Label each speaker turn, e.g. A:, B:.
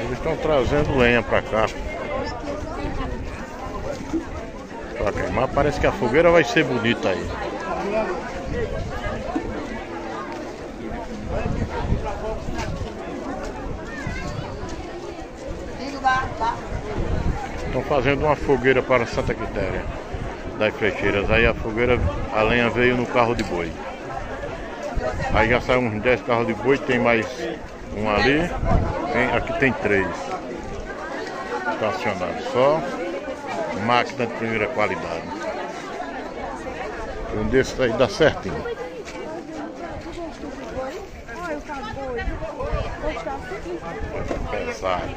A: Eles estão trazendo lenha pra cá pra queimar. Parece que a fogueira vai ser bonita aí. Estão fazendo uma fogueira para Santa Quitéria das Flecheiras. Aí a fogueira, a lenha veio no carro de boi. Aí já saiu uns 10 carros de boi, tem mais um ali. Aqui tem 3 estacionados. Só máquina de primeira qualidade. Um desses aí dá certinho. Pesado.